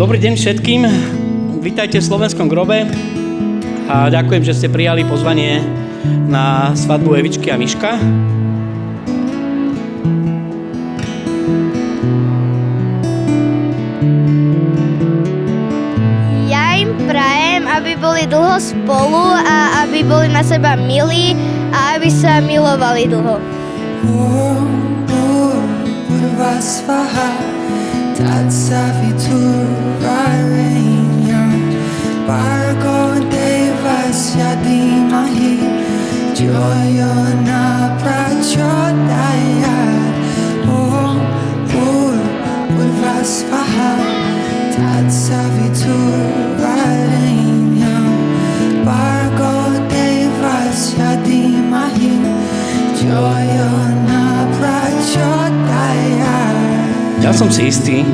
Dobrý deň všetkým, vítajte v Slovenskom grobe a ďakujem, že ste prijali pozvanie na svadbu Evičky a Miška. Ja im prajem, aby boli dlho spolu a aby boli na seba milí a aby sa milovali dlho. Tack sa vi turvaren Bargo devas ja dimahi Joyona prachodaya Oh, purvas faha Tack sa vi turvaren Bargo devas ja dimahi Joyona prachodaya. Ja som si istý,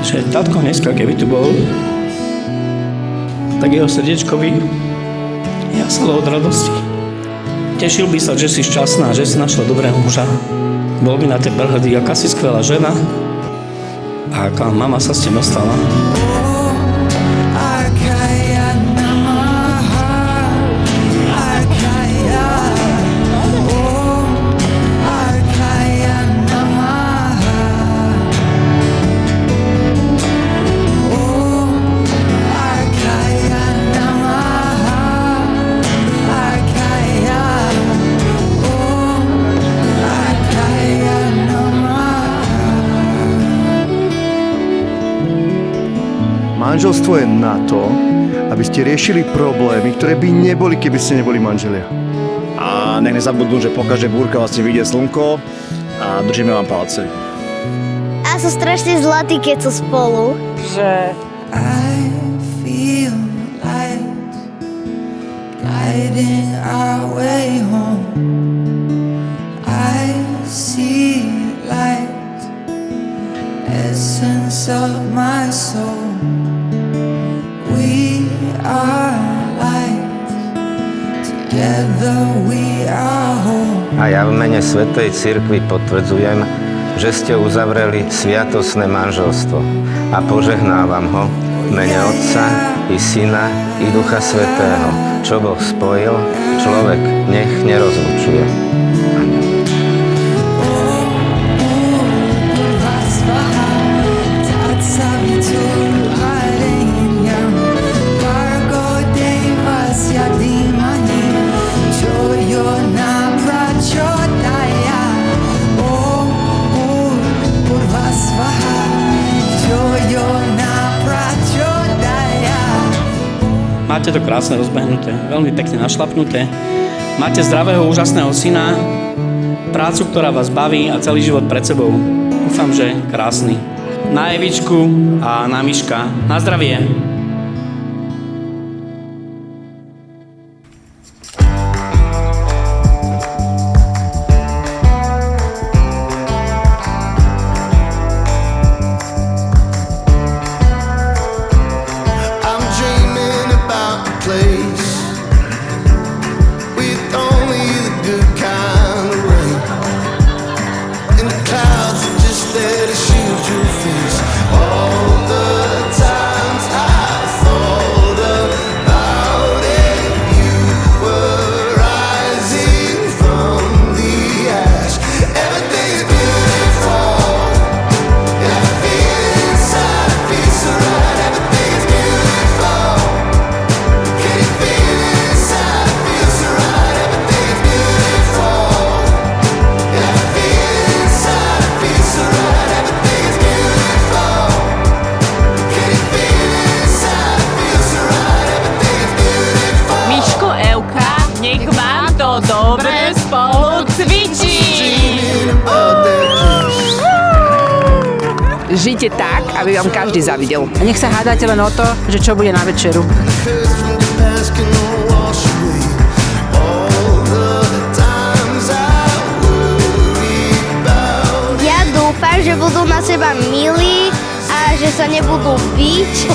že tatko dneska, keby tu bol, tak jeho srdiečko by jasalo od radosti. Tešil by sa, že si šťastná, že si našla dobrého muža. Bol by na teba hrdý, aká si skvelá žena a aká mama sa s tebou stala. Manželstvo je na to, aby ste riešili problémy, ktoré by neboli, keby ste neboli manželia. A nech nezabudnú, že po každej búrke vlastne vyjde slnko a držíme vám palce. A sú strašne zlatí, keď sú spolu. Že I feel light guiding our way home. I see light, essence of my soul. We are light, together we are whole. A ja v mene Svätej Cirkvi potvrdzujem, že ste uzavreli sviatosné manželstvo a požehnávam ho v mene Otca i Syna i Ducha Svätého. Čo Boh spojil, človek nech nerozlučuje. Máte to krásne rozbehnuté, veľmi pekne našlapnuté. Máte zdravého, úžasného syna, prácu, ktorá vás baví a celý život pred sebou. Dúfam, že krásny. Na Evičku a na Miška. Na zdravie. dobre spolu cvičí. Žite tak, aby vám každý zavidel. A nech sa hádate len o to, že čo bude na večeru. Ja dúfam, že budú na seba milí a že sa nebudú biť.